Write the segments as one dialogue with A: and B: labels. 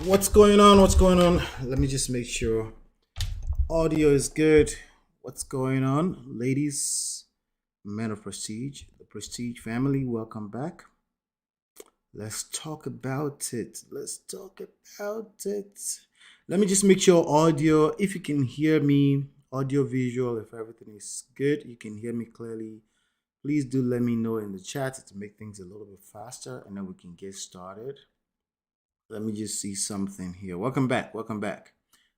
A: What's going on? What's going on? Let me just make sure audio is good. What's going on, ladies, men of prestige, the prestige family? Welcome back. Let's talk about it. Let's talk about it. Let me just make sure audio, if you can hear me, audio visual, if everything is good, you can hear me clearly. Please do let me know in the chat to make things a little bit faster and then we can get started. Let me just see something here. Welcome back. Welcome back.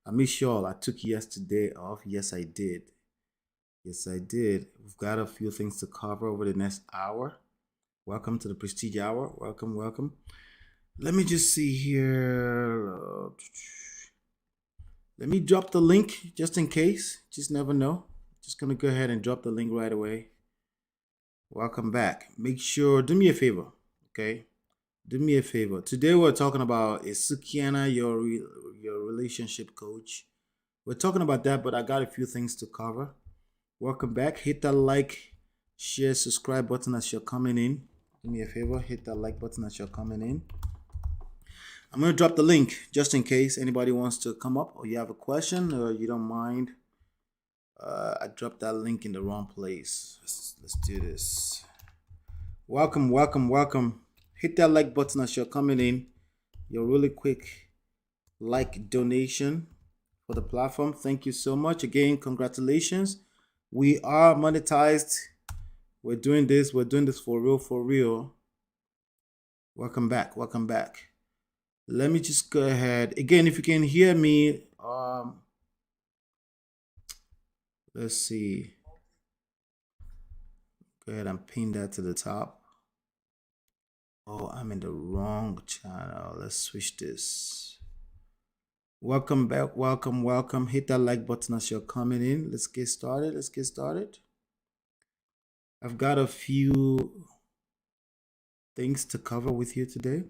A: I made sure I took yesterday off. Yes, I did. Yes, I did. We've got a few things to cover over the next hour. Welcome to the Prestige Hour. Welcome, welcome. Let me just see here. Let me drop the link just in case. Just never know. Just going to go ahead and drop the link right away. Welcome back. Make sure, do me a favor, okay? Do me a favor. Today we're talking about is SUKIANA your relationship coach? We're talking about that, but I got a few things to cover. Welcome back. Hit that like, share, subscribe button as you're coming in. Do me a favor. Hit that like button as you're coming in. I'm going to drop the link just in case anybody wants to come up or you have a question or you don't mind. I dropped that link in the wrong place. Let's do this. Welcome, welcome, welcome. Hit that like button as you're coming in. Your really quick like donation for the platform. Thank you so much. Again, congratulations. We are monetized. We're doing this. We're doing this for real, for real. Welcome back. Welcome back. Let me just go ahead. Again, if you can hear me, let's see. Go ahead and pin that to the top. Oh, I'm in the wrong channel. Let's switch this. Welcome back. Welcome, welcome. Hit that like button as you're coming in. Let's get started. Let's get started. I've got a few things to cover with you today.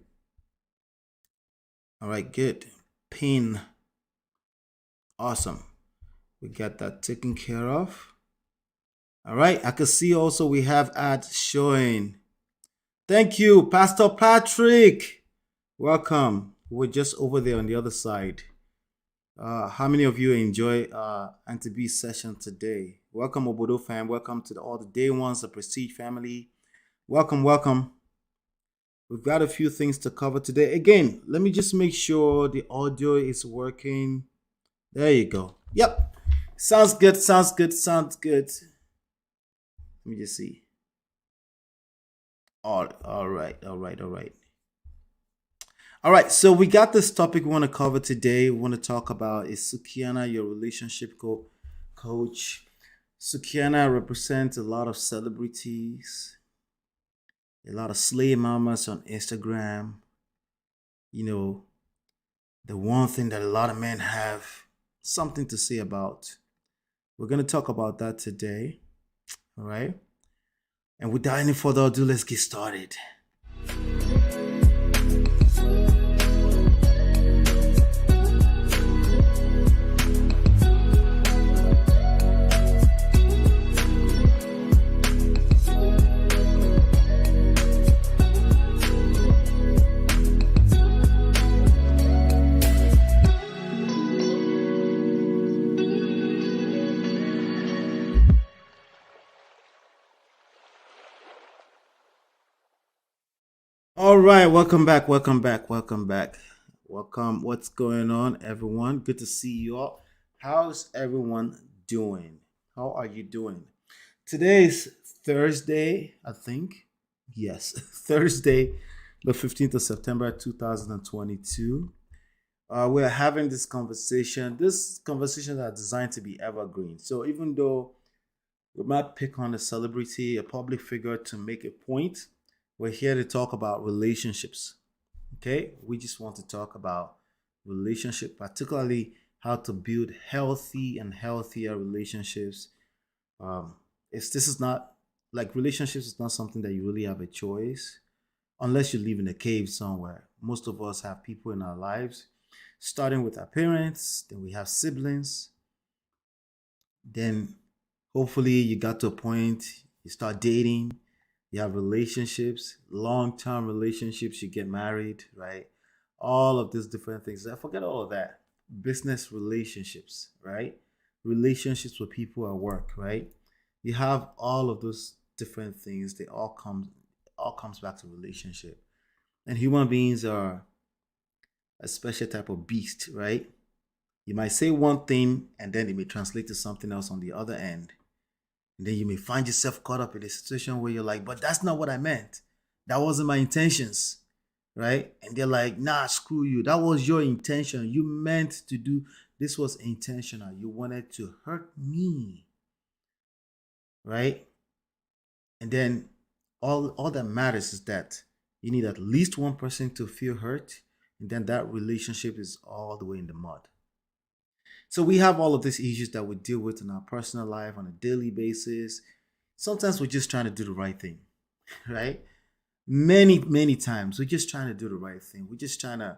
A: All right, good. Pin. Awesome. We got that taken care of. All right, I can see also we have ads showing. Thank you, Pastor Patrick. Welcome. We're just over there on the other side. How many of you enjoy Auntie B's session today? Welcome, Obodo fam. Welcome to all the day ones, the Prestige family. Welcome, welcome. We've got a few things to cover today. Again, let me just make sure the audio is working. There you go. Yep. Sounds good, sounds good, sounds good. Let me just see. All right. All right, so we got this topic we want to cover today. We want to talk about is SUKIANA your relationship coach? SUKIANA represents a lot of celebrities, a lot of slay mamas on Instagram. You know, the one thing that a lot of men have something to say about. We're going to talk about that today. All right. And without any further ado, let's get started. All right, welcome back. Welcome. What's going on, everyone? Good to see you all. How's everyone doing? How are you doing? Today is Thursday, I think. Yes, Thursday, the 15th of September, 2022. We're having this conversation. This conversations are designed to be evergreen. So even though we might pick on a celebrity, a public figure to make a point, we're here to talk about relationships. Okay? We just want to talk about relationship, particularly how to build healthy and healthier relationships. If this is not like relationships is not something that you really have a choice unless you live in a cave somewhere. Most of us have people in our lives, starting with our parents, then we have siblings, then hopefully you got to a point, you start dating, you have relationships, long-term relationships, you get married, right? all of these different things. I forget all of that. Business relationships, right? Relationships with people at work, right? You have all of those different things. They all comes back to relationship. And human beings are a special type of beast, right? You might say one thing and then it may translate to something else on the other end. And then you may find yourself caught up in a situation where you're like, but that's not what I meant. That wasn't my intentions. Right? And they're like, nah, screw you. That was your intention. You meant to do this was intentional. You wanted to hurt me. Right? And then all that matters is that you need at least one person to feel hurt. And then that relationship is all the way in the mud. So we have all of these issues that we deal with in our personal life on a daily basis. Sometimes we're just trying to do the right thing, right? Many times we're just trying to do the right thing. We're just trying to,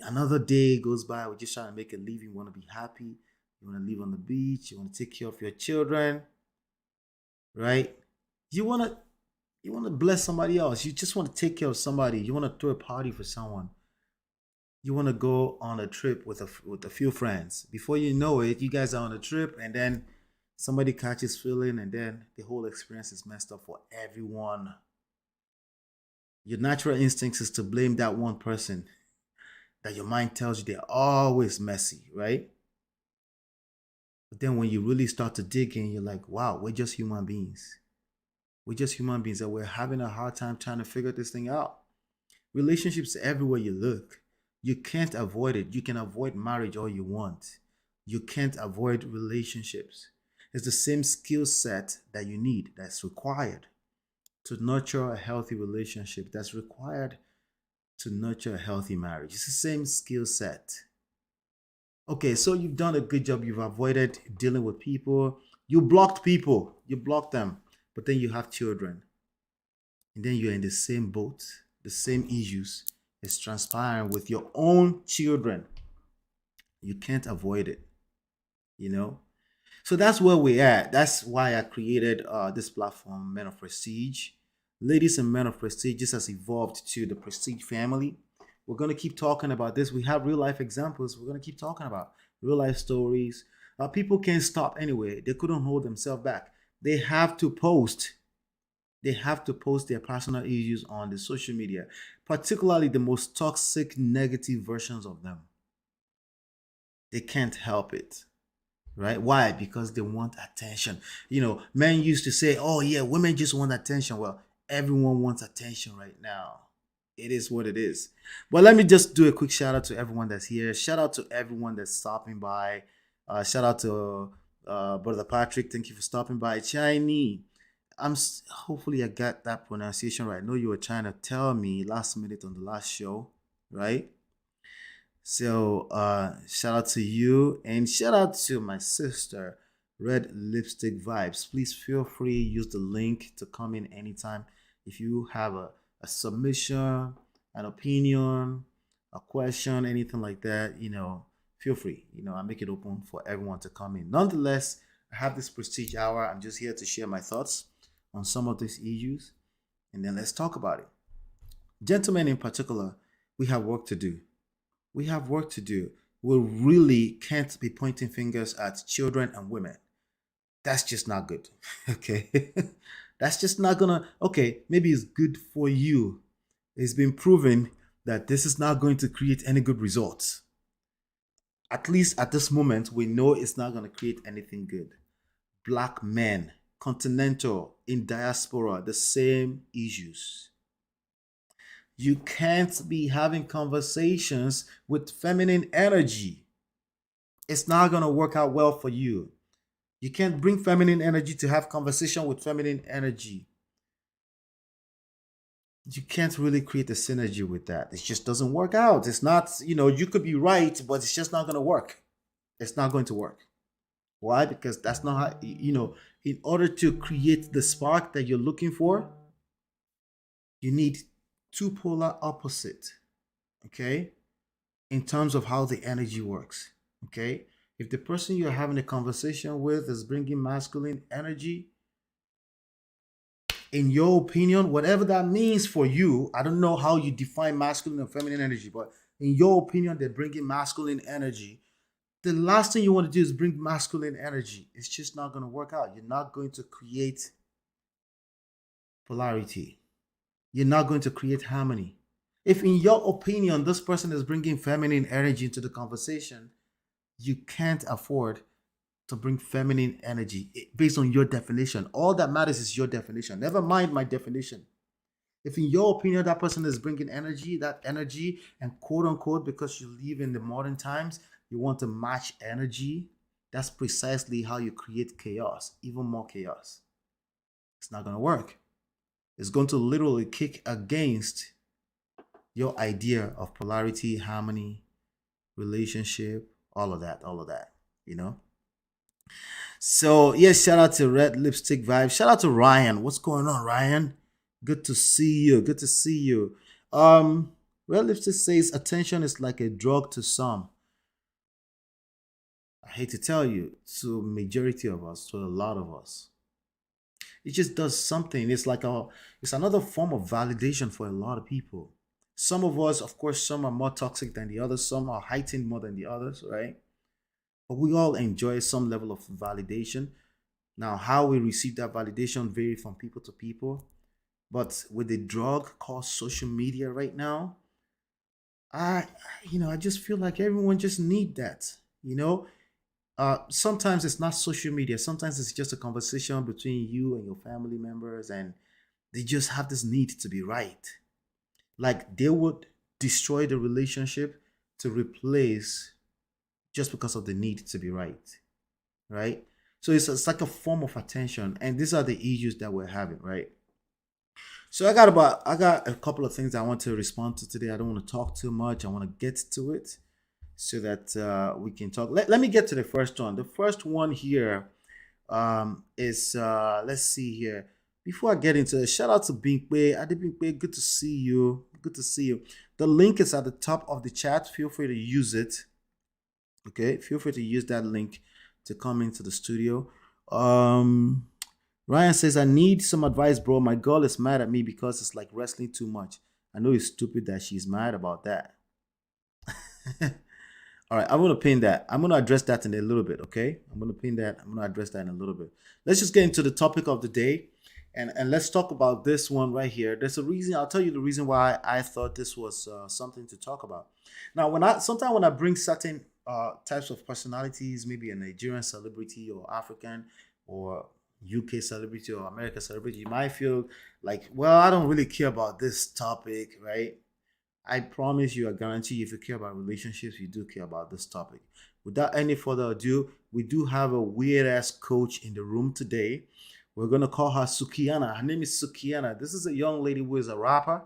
A: another day goes by. We're just trying to make a living. You want to be happy. You want to live on the beach. You want to take care of your children, right? You want to you want to bless somebody else. You just want to take care of somebody. You want to throw a party for someone. You want to go on a trip with a few friends. Before you know it, you guys are on a trip, and then somebody catches feeling, and then the whole experience is messed up for everyone. Your natural instinct is to blame that one person that your mind tells you they're always messy, right? But then when you really start to dig in, you're like, wow, we're just human beings. We're just human beings that we're having a hard time trying to figure this thing out. Relationships everywhere you look. You can't avoid it. You can avoid marriage all you want. You can't avoid relationships. It's the same skill set that you need, that's required to nurture a healthy relationship, that's required to nurture a healthy marriage. It's the same skill set. Okay, so you've done a good job. You've avoided dealing with people. You blocked people. You blocked them. But then you have children. And then you're in the same boat. The same issues is transpiring with your own children. You can't avoid it, you know? So that's where we're at. That's why I created this platform, Men of Prestige. Ladies and Men of Prestige, this has evolved to the Prestige family. We're going to keep talking about this. We have real life examples. We're going to keep talking about real life stories. People can't stop anyway. They couldn't hold themselves back. They have to post. They have to post their personal issues on the social media, particularly the most toxic, negative versions of them. They can't help it. Right? Why? Because they want attention. Men used to say, oh, yeah, women just want attention. Well, everyone wants attention right now. It is what it is. But let me just do a quick shout out to everyone that's here. Shout out to everyone that's stopping by. Shout out to Brother Patrick. Thank you for stopping by. Chinese. Hopefully I got that pronunciation right. I know you were trying to tell me last minute on the last show, right? So shout out to you and shout out to my sister, Red Lipstick Vibes. Please feel free, use the link to come in anytime. If you have a submission, an opinion, a question, anything like that, feel free. I make it open for everyone to come in. Nonetheless, I have this prestige hour. I'm just here to share my thoughts on some of these issues, and then let's talk about it. Gentlemen in particular, we have work to do. We have work to do. We really can't be pointing fingers at children and women. That's just not good. Okay. That's just not gonna, okay, maybe it's good for you. It's been proven that this is not going to create any good results. At least at this moment, we know it's not going to create anything good. Black men, continental, in diaspora, the same issues. You can't be having conversations with feminine energy. It's not going to work out well for you. You can't bring feminine energy to have conversation with feminine energy. You can't really create a synergy with that. It just doesn't work out. It's not, you could be right, but it's just not going to work. It's not going to work. Why? Because that's not how, in order to create the spark that you're looking for, you need two polar opposite, okay, in terms of how the energy works, okay. If the person you're having a conversation with is bringing masculine energy, In your opinion, whatever that means for you, I don't know how you define masculine and feminine energy, but in your opinion, they're bringing masculine energy. The last thing you want to do is bring masculine energy. It's just not going to work out. You're not going to create polarity. You're not going to create harmony. If, in your opinion, this person is bringing feminine energy into the conversation, you can't afford to bring feminine energy based on your definition. All that matters is your definition. Never mind my definition. If, in your opinion, that person is bringing energy, that energy, and quote unquote, because you live in the modern times, you want to match energy, that's precisely how you create chaos, even more chaos. It's not going to work. It's going to literally kick against your idea of polarity, harmony, relationship, all of that, you know? So, yes, shout out to Red Lipstick Vibe. Shout out to Ryan. What's going on, Ryan? Good to see you. Good to see you. Red Lipstick says attention is like a drug to some. I hate to tell you, to majority of us, to a lot of us. It just does something. It's another form of validation for a lot of people. Some of us, of course, some are more toxic than the others, some are heightened more than the others, right? But we all enjoy some level of validation. Now, how we receive that validation vary from people to people. But with the drug called social media right now, I I just feel like everyone just need that. Sometimes it's not social media. Sometimes it's just a conversation between you and your family members, and they just have this need to be right. Like they would destroy the relationship to replace just because of the need to be right, right? So it's like a form of attention, and these are the issues that we're having, right? So I got a couple of things I want to respond to today. I don't want to talk too much. I want to get to it so that we can talk. Let me get to the first one. The first one here is let's see here. Before I get into it, shout out to Binkwe. Adi Binkwe, good to see you. Good to see you. The link is at the top of the chat. Feel free to use it. Okay, feel free to use that link to come into the studio. Ryan says, I need some advice, bro. My girl is mad at me because it's like wrestling too much. I know it's stupid that she's mad about that. All right, I'm gonna pin that. I'm gonna address that in a little bit, okay? I'm gonna pin that. I'm gonna address that in a little bit. Let's just get into the topic of the day, and let's talk about this one right here. There's a reason. I'll tell you the reason why I thought this was something to talk about. Now, sometimes when I bring certain types of personalities, maybe a Nigerian celebrity or African or UK celebrity or American celebrity, you might feel like, well, I don't really care about this topic, right? I promise you, I guarantee you, if you care about relationships, you do care about this topic. Without any further ado, we do have a weird ass coach in the room today. We're gonna call her Sukiana. Her name is Sukiana. This is a young lady who is a rapper.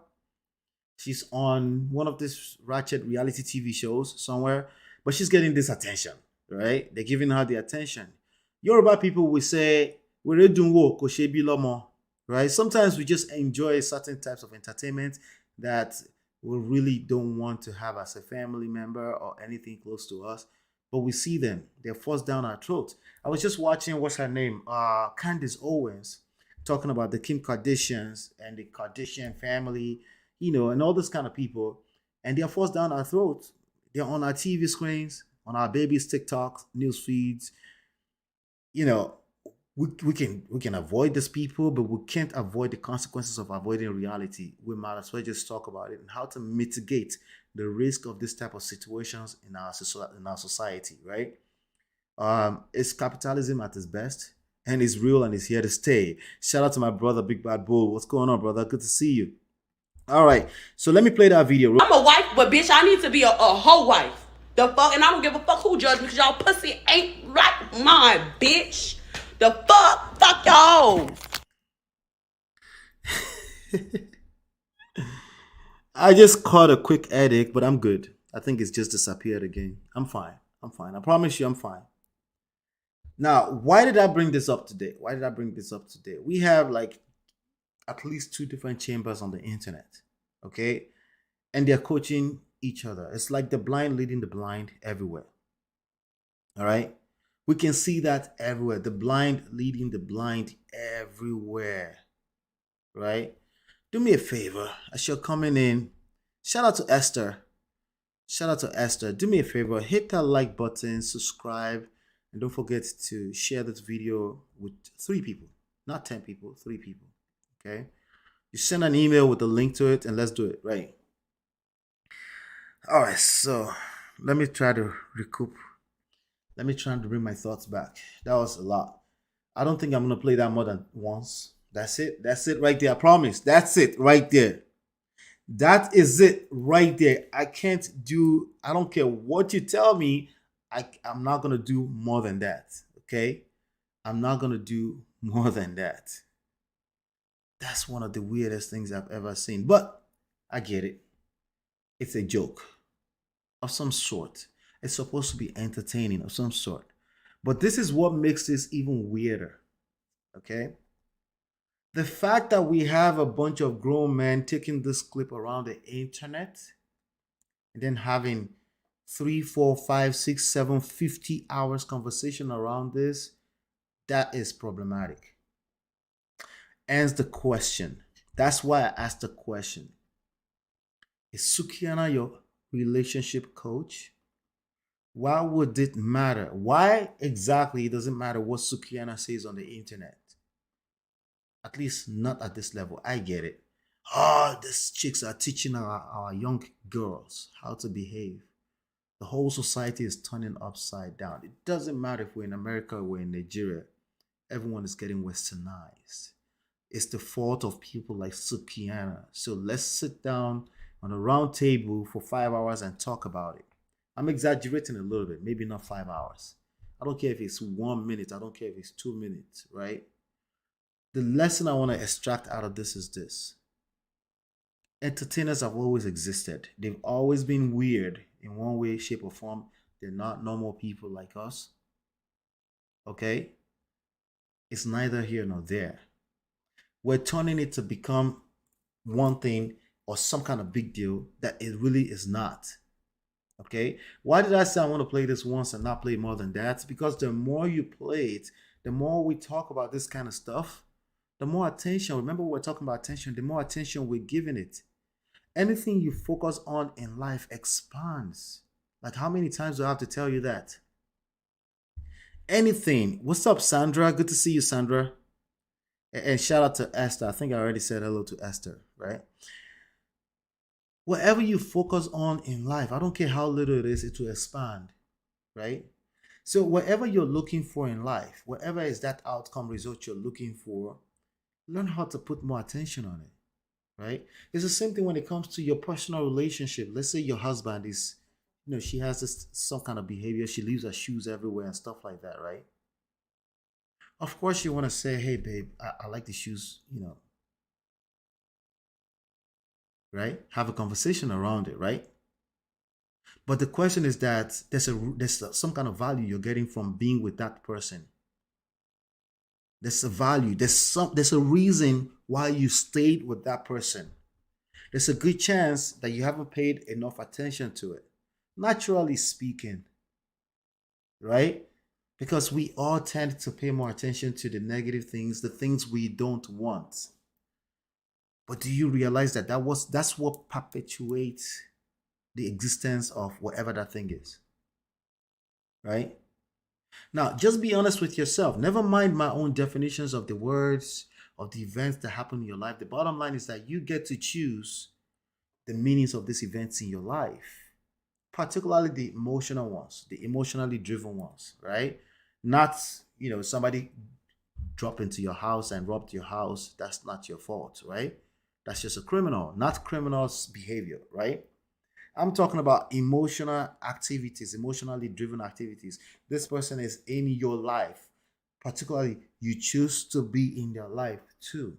A: She's on one of these ratchet reality TV shows somewhere, but she's getting this attention, right? They're giving her the attention. Yoruba people will say, "We're doing work, lomo," right? Sometimes we just enjoy certain types of entertainment that we really don't want to have as a family member or anything close to us, but we see them. They're forced down our throats. I was just watching, what's her name? Candace Owens, talking about the Kim Kardashians and the Kardashian family, and all those kind of people. And they're forced down our throats. They're on our TV screens, on our babies' TikTok, news feeds. You know, we can avoid these people, but we can't avoid the consequences of avoiding reality. We might as well just talk about it and how to mitigate the risk of this type of situations in our society, right? It's capitalism at its best, and it's real and it's here to stay. Shout out to my brother, Big Bad Bull. What's going on, brother? Good to see you. All right, so let me play that video.
B: I'm a wife, but bitch, I need to be a hoe wife. The fuck, and I don't give a fuck who judge me, because y'all pussy ain't like mine, bitch. The fuck y'all.
A: I just caught a quick edit, but I'm good. I think it's just disappeared again. I'm fine. I'm fine. I promise you, I'm fine. Now, why did I bring this up today? Why did I bring this up today? We have like at least two different chambers on the internet, okay? And they're coaching each other. It's like the blind leading the blind everywhere. All right? We can see that everywhere. The blind leading the blind everywhere. right? Do me a favor as you're coming in. Shout out to Esther. Shout out to Esther. Do me a favor, hit that like button, subscribe, and don't forget to share this video with 3 people, not 10 people, 3 people. Okay? You send an email with a link to it, and let's do it, right? All right, so let me try to recoup. Let me try to bring my thoughts back. That was a lot. I don't think I'm gonna play that more than once. That's it. That's it right there. I promise. That's it right there. That is it right there. I don't care what you tell me. I'm not going to do more than that. Okay? I'm not going to do more than that. That's one of the weirdest things I've ever seen. But I get it. It's a joke of some sort. It's supposed to be entertaining of some sort. But this is what makes this even weirder. Okay? The fact that we have a bunch of grown men taking this clip around the internet and then having 3, 4, 5, 6, 7, 50 hours conversation around this, that is problematic. Ends the question. That's why I asked the question. Is Sukiana your relationship coach? Why would it matter? Why exactly does it matter what Sukiana says on the internet? At least not at this level. I get it. Oh, these chicks are teaching our young girls how to behave. The whole society is turning upside down. It doesn't matter if we're in America or we're in Nigeria. Everyone is getting westernized. It's the fault of people like Sukiana. So let's sit down on a round table for 5 hours and talk about it. I'm exaggerating a little bit, maybe not 5 hours. I don't care if it's 1 minute. I don't care if it's 2 minutes, right? The lesson I want to extract out of this is this. Entertainers have always existed. They've always been weird in one way, shape, or form. They're not normal people like us. Okay? It's neither here nor there. We're turning it to become one thing or some kind of big deal that it really is not. Okay? Why did I say I want to play this once and not play more than that? Because the more you play it, the more we talk about this kind of stuff, the more attention, remember we're talking about attention, the more attention we're giving it. Anything you focus on in life expands. Like, how many times do I have to tell you that? Anything. What's up, Sandra? Good to see you, Sandra. And shout out to Esther. I think I already said hello to Esther, right? Whatever you focus on in life, I don't care how little it is, it will expand, right? So whatever you're looking for in life, whatever is that outcome result you're looking for, learn how to put more attention on it, right? It's the same thing when it comes to your personal relationship. Let's say your husband is, she has some kind of behavior. She leaves her shoes everywhere and stuff like that, right? Of course, you want to say, hey, babe, I like the shoes, right? Have a conversation around it, right? But the question is that there's some kind of value you're getting from being with that person. There's a value. There's a reason why you stayed with that person. There's a good chance that you haven't paid enough attention to it. Naturally speaking, right? Because we all tend to pay more attention to the negative things, the things we don't want. But do you realize that that's what perpetuates the existence of whatever that thing is? Right? Now, just be honest with yourself. Never mind my own definitions of the words, of the events that happen in your life. The bottom line is that you get to choose the meanings of these events in your life, particularly the emotional ones, the emotionally driven ones, right? Not, somebody dropped into your house and robbed your house. That's not your fault, right? That's just a criminal, not criminal's behavior, right? I'm talking about emotional activities, emotionally driven activities. This person is in your life. Particularly, you choose to be in their life too.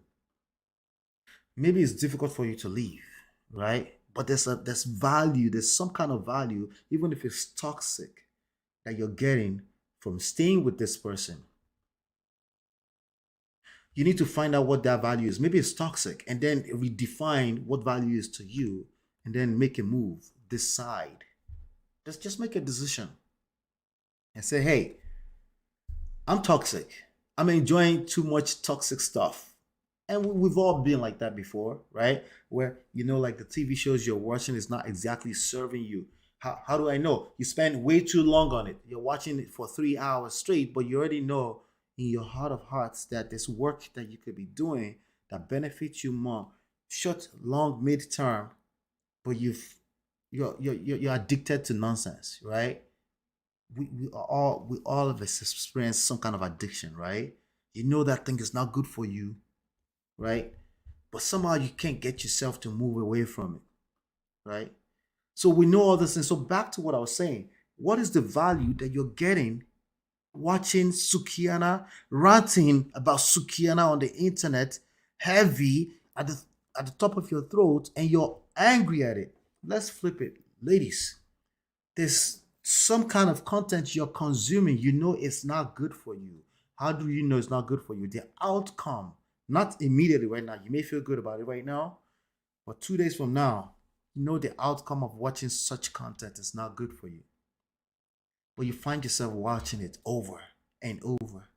A: Maybe it's difficult for you to leave, right? But there's value, there's some kind of value, even if it's toxic, that you're getting from staying with this person. You need to find out what that value is. Maybe it's toxic, and then redefine what value is to you, and then make a move. Decide. Just make a decision and say, hey, I'm toxic. I'm enjoying too much toxic stuff. And we've all been like that before, right? Where, like the TV shows you're watching is not exactly serving you. How do I know? You spend way too long on it. You're watching it for 3 hours straight, but you already know in your heart of hearts that there's work that you could be doing that benefits you more, short, long, mid-term, but you're addicted to nonsense, right? We all of us experience some kind of addiction, right? You know that thing is not good for you, right? But somehow you can't get yourself to move away from it, right? So we know all this things. So back to what I was saying. What is the value that you're getting watching Sukiana ranting about Sukiana on the internet, heavy at the top of your throat, and you're angry at it? Let's flip it, ladies. There's some kind of content you're consuming. You know it's not good for you. How do you know it's not good for you? The outcome, not immediately right now. You may feel good about it right now, but 2 days from now, you know the outcome of watching such content is not good for you. But you find yourself watching it over and over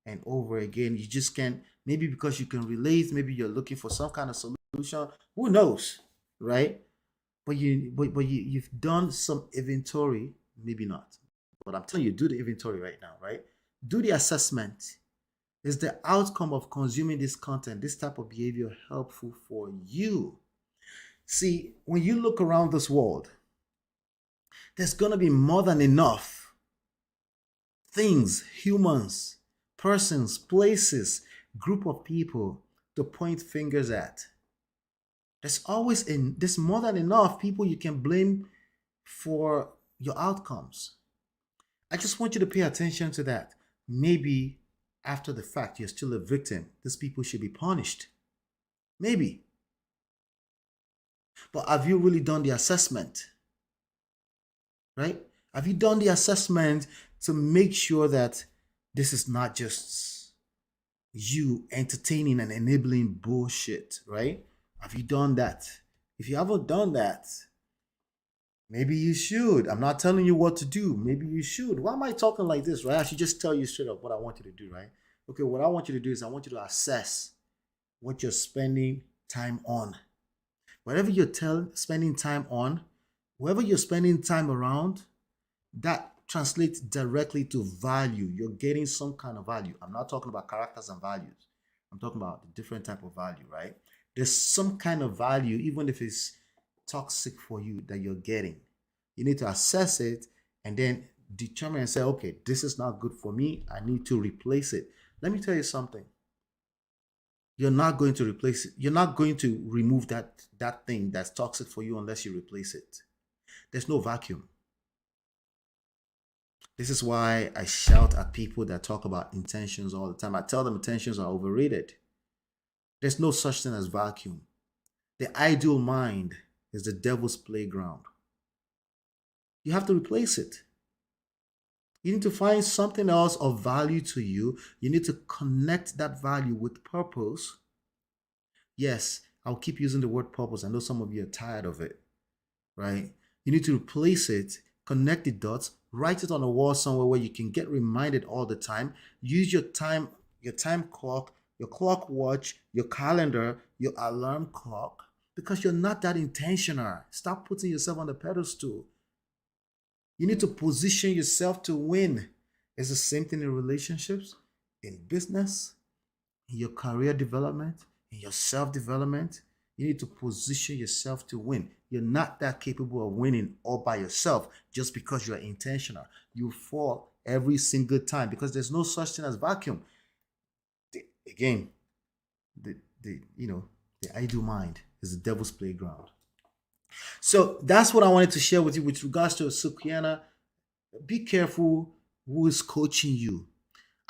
A: and over again. You just can't, maybe because you can relate, maybe you're looking for some kind of solution. Who knows? Right? But you've done some inventory, maybe not. But I'm telling you, do the inventory right now, right? Do the assessment. Is the outcome of consuming this content, this type of behavior, helpful for you? See, when you look around this world, there's going to be more than enough things, humans, persons, places, group of people to point fingers at. There's more than enough people you can blame for your outcomes. I just want you to pay attention to that. Maybe after the fact, you're still a victim. These people should be punished. Maybe. But have you really done the assessment? Right? Have you done the assessment to make sure that this is not just you entertaining and enabling bullshit, right? Have you done that? If you haven't done that, maybe you should. I'm not telling you what to do. Maybe you should. Why am I talking like this, right? I should just tell you straight up what I want you to do, right? Okay, what I want you to do is I want you to assess what you're spending time on. Whatever you're spending time on, whoever you're spending time around, that translates directly to value. You're getting some kind of value. I'm not talking about characters and values. I'm talking about the different type of value, right? There's some kind of value, even if it's toxic for you, that you're getting. You need to assess it and then determine and say, okay, this is not good for me. I need to replace it. Let me tell you something. You're not going to replace it. You're not going to remove that thing that's toxic for you unless you replace it. There's no vacuum. This is why I shout at people that talk about intentions all the time. I tell them intentions are overrated. There's no such thing as vacuum. The ideal mind is the devil's playground. You have to replace it. You need to find something else of value to you. You need to connect that value with purpose. Yes, I'll keep using the word purpose. I know some of you are tired of it, right? You need to replace it, connect the dots, write it on a wall somewhere where you can get reminded all the time. Use your time clock, your clock watch, your calendar, your alarm clock, because you're not that intentional. Stop putting yourself on the pedestal. You need to position yourself to win. It's the same thing in relationships, in business, in your career development, in your self-development. You need to position yourself to win. You're not that capable of winning all by yourself just because you're intentional. You fall every single time because there's no such thing as vacuum. Again, the ideal mind is the devil's playground. So that's what I wanted to share with you with regards to Sukiana. Be careful who is coaching you.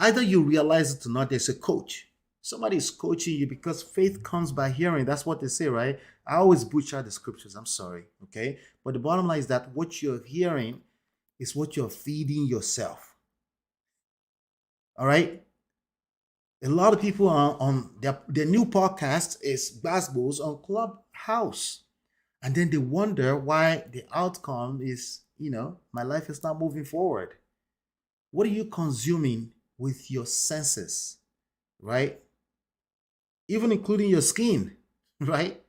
A: Either you realize it or not, there's a coach. Somebody is coaching you because faith comes by hearing. That's what they say, right? I always butcher the scriptures. I'm sorry. Okay. But the bottom line is that what you're hearing is what you're feeding yourself. All right. A lot of people are on their new podcast is Basketballs on Clubhouse. And then they wonder why the outcome is, my life is not moving forward. What are you consuming with your senses, right? even including your skin, right?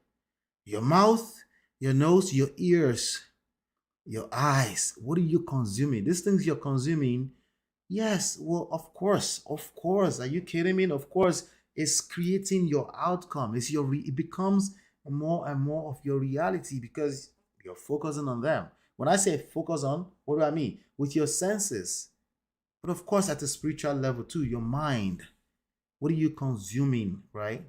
A: Your mouth, your nose, your ears, your eyes. What are you consuming? These things you're consuming, yes, well, of course, of course. Are you kidding me? Of course, it's creating your outcome. It becomes more and more of your reality because you're focusing on them. When I say focus on, what do I mean? With your senses. But of course, at a spiritual level too, your mind. What are you consuming, right?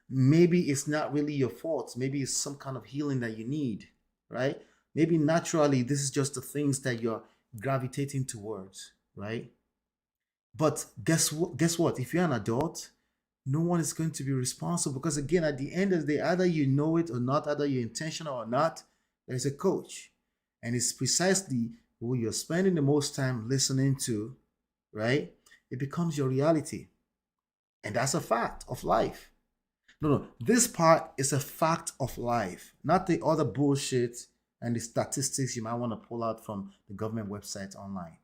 A: Maybe it's not really your fault. Maybe it's some kind of healing that you need, right? Maybe naturally, this is just the things that you're gravitating towards, right? But guess what? Guess what? If you're an adult, no one is going to be responsible because again, at the end of the day, either you know it or not, either you're intentional or not, there's a coach, and it's precisely who you're spending the most time listening to, right? It becomes your reality, and that's a fact of life. No, no, this part is a fact of life, not the other bullshit and the statistics you might want to pull out from the government website online.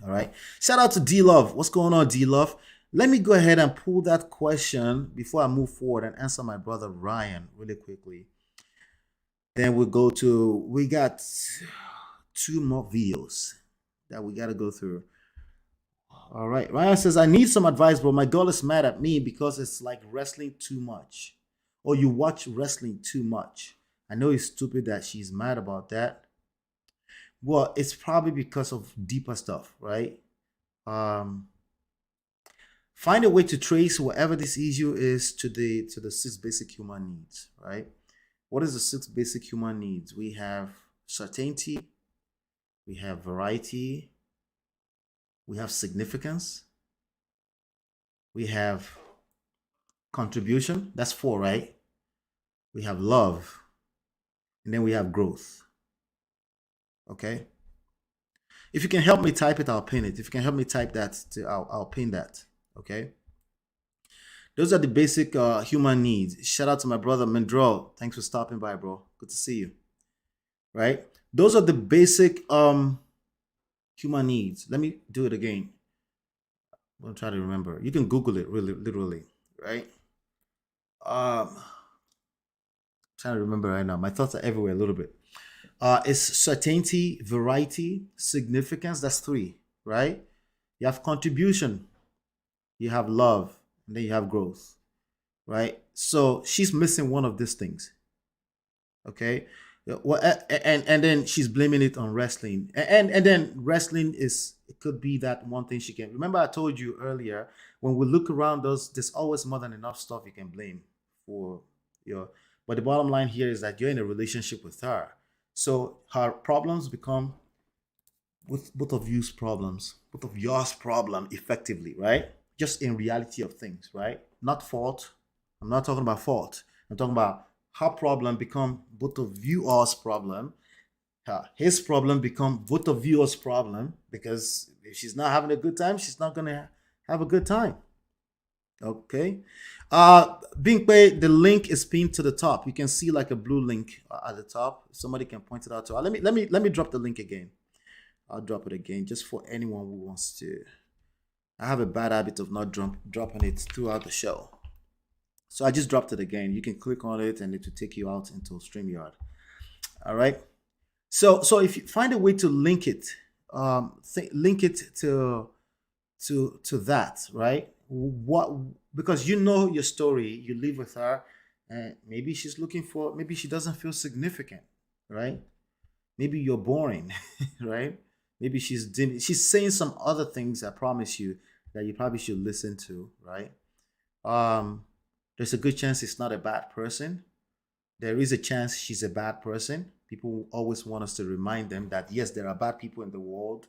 A: All right. Shout out to D Love. What's going on, D Love? Let me go ahead and pull that question before I move forward and answer my brother Ryan really quickly. Then we got two more videos that we got to go through. All right. Ryan says, I need some advice, bro. My girl is mad at me because it's like wrestling too much. Or you watch wrestling too much. I know it's stupid that she's mad about that. Well, it's probably because of deeper stuff, right? Um, Find a way to trace whatever this issue is to the six basic human needs, right? What is the six basic human needs? We have certainty, we have variety, we have significance, we have contribution. That's four, right? We have love, and then we have growth. Okay. If you can help me type it, I'll pin it. If you can help me type that, I'll pin that. Okay. Those are the basic human needs. Shout out to my brother Mendrell. Thanks for stopping by, bro. Good to see you. Right? Those are the basic human needs. Let me do it again. I'm gonna try to remember. You can Google it really literally, right? Trying to remember right now. My thoughts are everywhere a little bit. It's certainty, variety, significance. That's three, right? You have contribution, you have love, and then you have growth, right? So she's missing one of these things. Okay. Well, and then she's blaming it on wrestling, and then wrestling is, it could be that one thing she can remember. I told you earlier, when we look around us, there's always more than enough stuff you can blame for your. But the bottom line here is that you're in a relationship with her, so her problems become with both of you's problems, both of yours problem, effectively, right? Just in reality of things, right? Not fault. I'm not talking about fault. I'm talking about her problem become both of yours problem. His problem become both of yours problem, because if she's not having a good time, she's not gonna have a good time. Okay. Being paid, the link is pinned to the top. You can see like a blue link at the top. Somebody can point it out to her. Let me drop the link again. I'll drop it again just for anyone who wants to. I have a bad habit of not dropping it throughout the show. So I just dropped it again. You can click on it and it will take you out into StreamYard. All right. So if you find a way to link it, link it to that, right? What, because you know your story, you live with her, and maybe she's looking for, maybe she doesn't feel significant, right? Maybe you're boring, right? Maybe she's saying some other things, I promise you, that you probably should listen to, right? There's a good chance it's not a bad person. There is a chance she's a bad person. People always want us to remind them that yes, there are bad people in the world,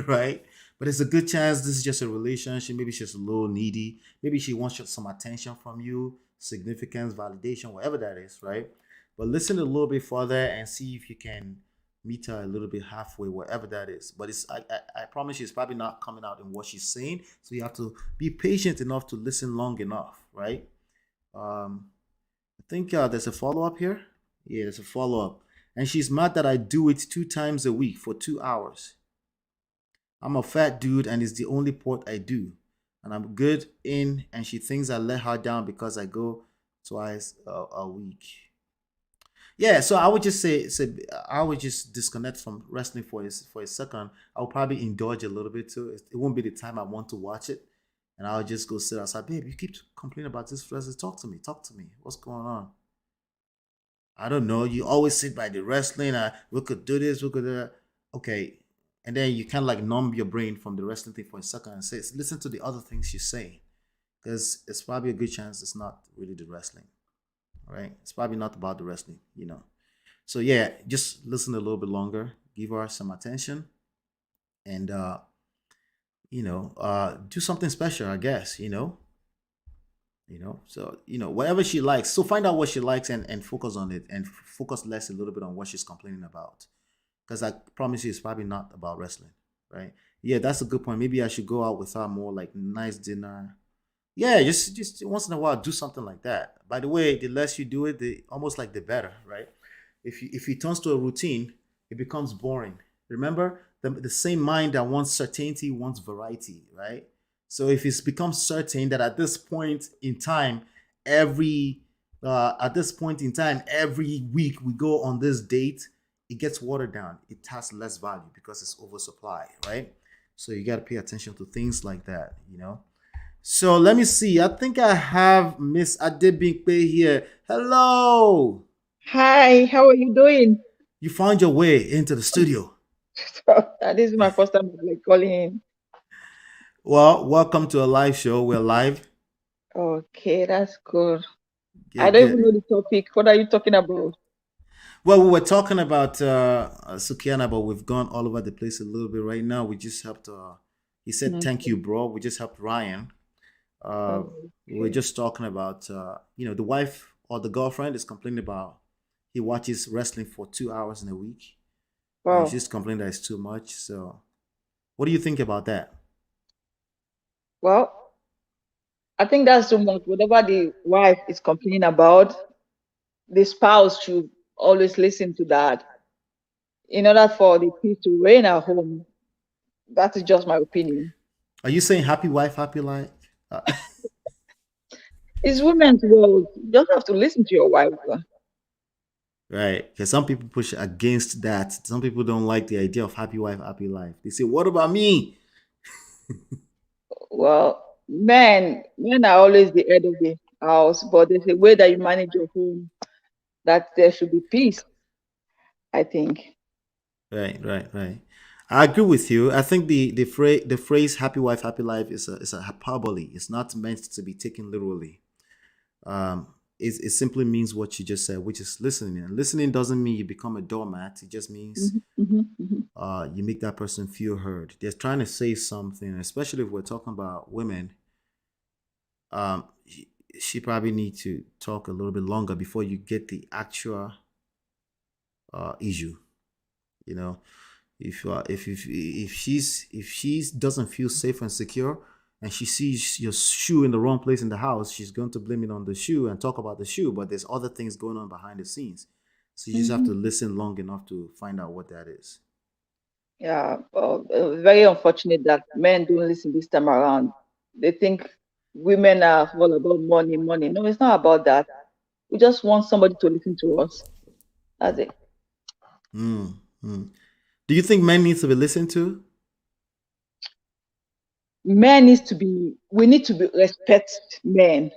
A: right? But it's a good chance this is just a relationship. Maybe she's a little needy. Maybe she wants some attention from you, significance, validation, whatever that is, right? But listen a little bit further and see if you can meet her a little bit halfway, whatever that is. But I promise you, it's probably not coming out in what she's saying. So you have to be patient enough to listen long enough, right? I think there's a follow up here. Yeah, there's a follow up. And she's mad that I do it 2 times a week for 2 hours. I'm a fat dude and it's the only port I do. and I'm good in, and she thinks I let her down because I go twice a week. Yeah, so I would just say I would just disconnect from wrestling for a second. I'll probably indulge a little bit too. It won't be the time I want to watch it, and I'll just go sit outside. Babe, you keep complaining about this wrestling. Talk to me. Talk to me. What's going on? I don't know. You always sit by the wrestling. We could do this. We could do that. Okay, and then you kind of like numb your brain from the wrestling thing for a second and say, listen to the other things she's saying, because it's probably a good chance it's not really the wrestling. All right, it's probably not about the wrestling. So yeah, just listen a little bit longer, give her some attention, and do something special, I guess. So whatever she likes. So find out what she likes and focus on it, and focus less a little bit on what she's complaining about, because I promise you, it's probably not about wrestling, right? Yeah, that's a good point. Maybe I should go out with her more, like nice dinner. Yeah, just once in a while, do something like that. By the way, the less you do it, the almost like the better, right? If it turns to a routine, it becomes boring. Remember, the same mind that wants certainty wants variety, right? So if it's become certain that at this point in time, every week we go on this date, it gets watered down. It has less value because it's oversupply, right? So you got to pay attention to things like that. So let me see. I think I have Miss Adebimpe here. Hello.
C: Hi, how are you doing?
A: You found your way into the studio.
C: This is my first time like calling in.
A: Well, welcome to a live show. We're live.
C: Okay, that's good.
A: Good,
C: I don't
A: good.
C: even know the topic. What are you talking about?
A: Well, we were talking about Sukiana, but we've gone all over the place a little bit right now. We just helped. He said, "Thank you, bro." We just helped Ryan. We were
C: Okay.
A: just talking about, the wife or the girlfriend is complaining about he watches wrestling for 2 hours in a week, and
C: Wow.
A: she's complaining that it's too much. So, what do you think about that?
C: Well, I think that's too much. Whatever the wife is complaining about, the spouse should always listen to that in order for the peace to reign at home. That is just my opinion.
A: Are you saying happy wife, happy life?
C: It's women's world. You just have to listen to your wife.
A: Right, because some people push against that. Some people don't like the idea of happy wife, happy life. They say, "What about me?"
C: Well, men are always the head of the house, but there's a way that you manage your home that there should be peace, I think.
A: Right, right, right. I agree with you. I think the phrase "happy wife, happy life" is a hyperbole. It's not meant to be taken literally. It simply means what you just said, which is listening. And listening doesn't mean you become a doormat. It just means you make that person feel heard. They're trying to say something, especially if we're talking about women. She probably need to talk a little bit longer before you get the actual issue. You know, if she doesn't feel safe and secure, and she sees your shoe in the wrong place in the house, she's going to blame it on the shoe and talk about the shoe. But there's other things going on behind the scenes, so you just have to listen long enough to find out what that is.
C: Yeah, well, very unfortunate that men don't listen this time around. They think women are all about money, money. No, it's not about that. We just want somebody to listen to us. That's it.
A: Mm, mm. Do you think men need to be listened to?
C: We need to be respect men.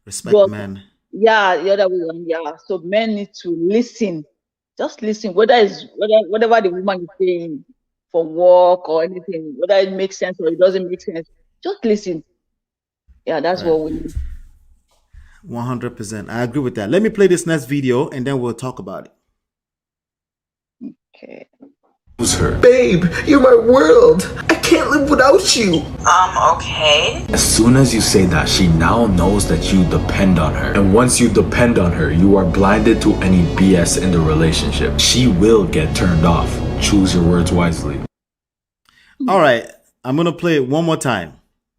A: Respect
C: But
A: men.
C: yeah, the other way around, yeah. So men need to listen. Just listen, whatever the woman is saying for work or anything, whether it makes sense or it doesn't make sense. Just listen. Yeah, that's
A: Right.
C: what we need.
A: 100%. I agree with that. Let me play this next video and then we'll talk about it.
C: Okay.
D: Lose her. Babe, you're my world. I can't live without you.
E: Okay.
D: As soon as you say that, she now knows that you depend on her. And once you depend on her, you are blinded to any BS in the relationship. She will get turned off. Choose your words wisely.
A: All right. I'm going to play it one more time.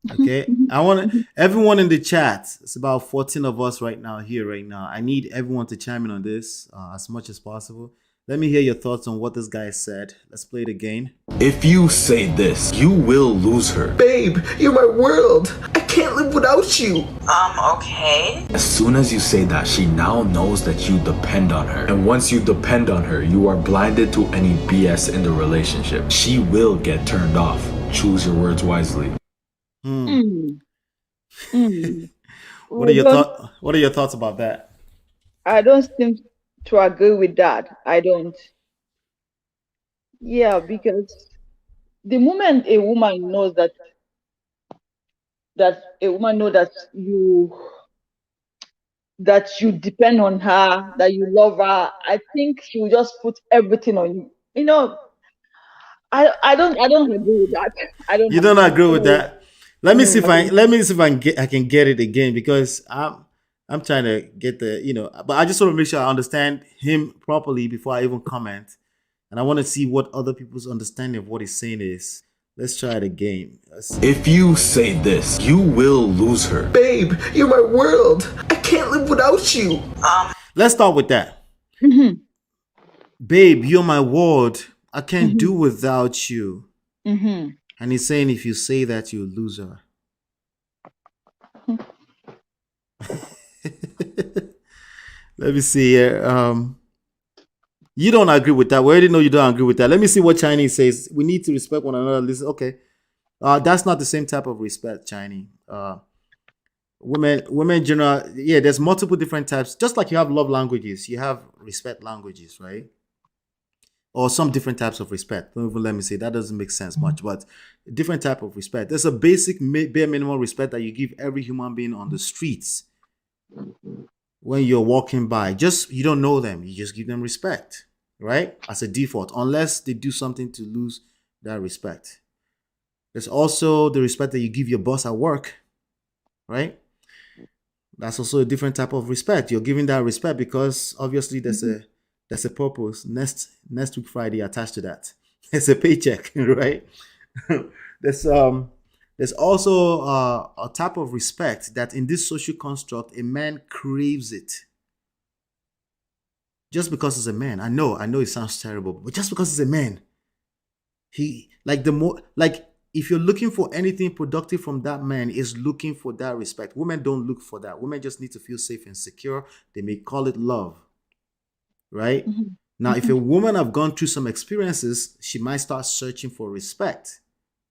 A: Okay. I want everyone in the chat. It's about 14 of us right now here right now. I need everyone to chime in on this as much as possible. Let me hear your thoughts on what this guy said. Let's play it again.
D: If you say this, you will lose her. Babe, you're my world. I can't live without you.
E: Okay.
D: As soon as you say that, she now knows that you depend on her. And once you depend on her, you are blinded to any BS in the relationship. She will get turned off. Choose your words wisely.
C: Mm. Mm.
A: What are
C: I
A: your
C: don't.
A: thought? What are your thoughts about that?
C: I don't seem to agree with that. I don't. Yeah, because the moment a woman knows that you depend on her, that you love her, I think she will just put everything on you. I don't agree with that. I don't
A: You don't
C: agree.
A: agree with
C: No,
A: that? Let me see
C: no,
A: if
C: I
A: I
C: don't.
A: let me see if I can get it again because I'm trying to get the but I just want to make sure I understand him properly before I even comment, and I want to see what other people's understanding of what he's saying is. Let's try it again. Let's see.
D: If you say this, you will lose her. Babe, you're my world. I can't live without you.
A: Let's start with that.
C: Mhm,
A: Babe, you're my world. I can't do
C: mhm,
A: without you.
C: mhm.
A: And he's saying if you say that, you'll lose her. Let me see here. You don't agree with that. We already know you don't agree with that. Let me see what Chinese says. We need to respect one another. Listen, okay. That's not the same type of respect, Chinese. Women in general, yeah, there's multiple different types. Just like you have love languages, you have respect languages, right? Or some different types of respect. Don't even let me say that doesn't make sense much, but different type of respect. There's a basic bare minimum respect that you give every human being on the streets when you're walking by. Just you don't know them, you just give them respect, right? As a default, unless they do something to lose that respect. There's also the respect that you give your boss at work, right? That's also a different type of respect. You're giving that respect because obviously there's a purpose. Next week Friday attached to that. It's a paycheck, right? there's there's also a type of respect that in this social construct a man craves it just because he's a man. I know it sounds terrible, but just because he's a man, he like the more like if you're looking for anything productive from that man is looking for that respect. Women don't look for that. Women just need to feel safe and secure. They may call it love, right?
C: Mhm,
A: Now, if a
C: mhm,
A: woman have gone through some experiences, she might start searching for respect,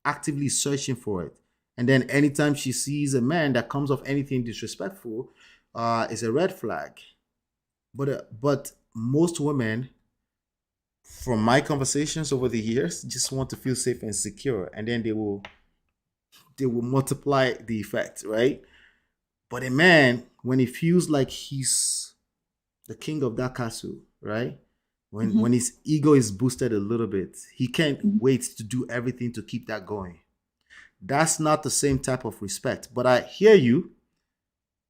A: actively searching for it. And then anytime she sees a man that comes off anything disrespectful, is a red flag. But most women, from my conversations over the years, just want to feel safe and secure, and then they will multiply the effect, right? But a man, when he feels like he's the king of that castle, right? When
C: mhm,
A: his ego is boosted a little bit, he can't
C: mhm.
A: wait to do everything to keep that going. That's not the same type of respect. But I hear you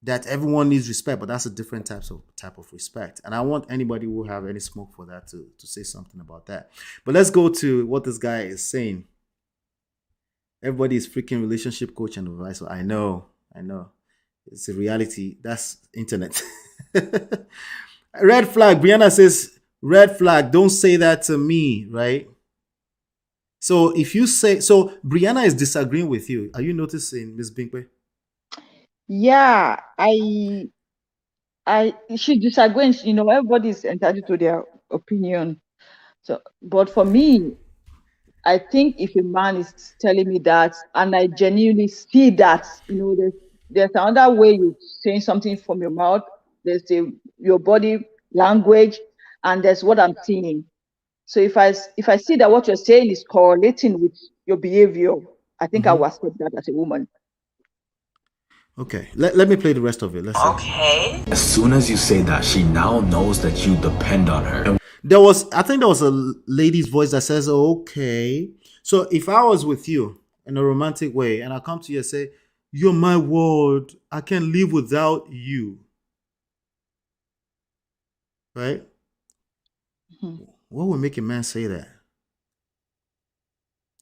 A: that everyone needs respect, but that's a different type of respect. And I want anybody who have any smoke for that to say something about that. But let's go to what this guy is saying. Everybody is freaking relationship coach and advisor. I know. It's a reality. That's internet. Red flag. Brianna says, red flag. Don't say that to me, right? So if you say so, Brianna is disagreeing with you. Are you noticing, Miss Binkwe?
C: Yeah, she disagrees. Everybody's entitled to their opinion. So, but for me, I think if a man is telling me that, and I genuinely see that, there's another way you're saying something from your mouth. There's your body language, and there's what I'm seeing. So if I see that what you're saying is correlating with your behavior, I think I
A: Mm-hmm.
C: will accept that as a woman.
A: Okay. Let me play the rest of it. Let's see.
E: Okay.
D: As soon as you say that, she now knows that you depend on her. And
A: I think there was a lady's voice that says, okay. So if I was with you in a romantic way and I come to you and say, you're my world, I can't live without you, right?
C: Mhm.
A: What would make a man say that?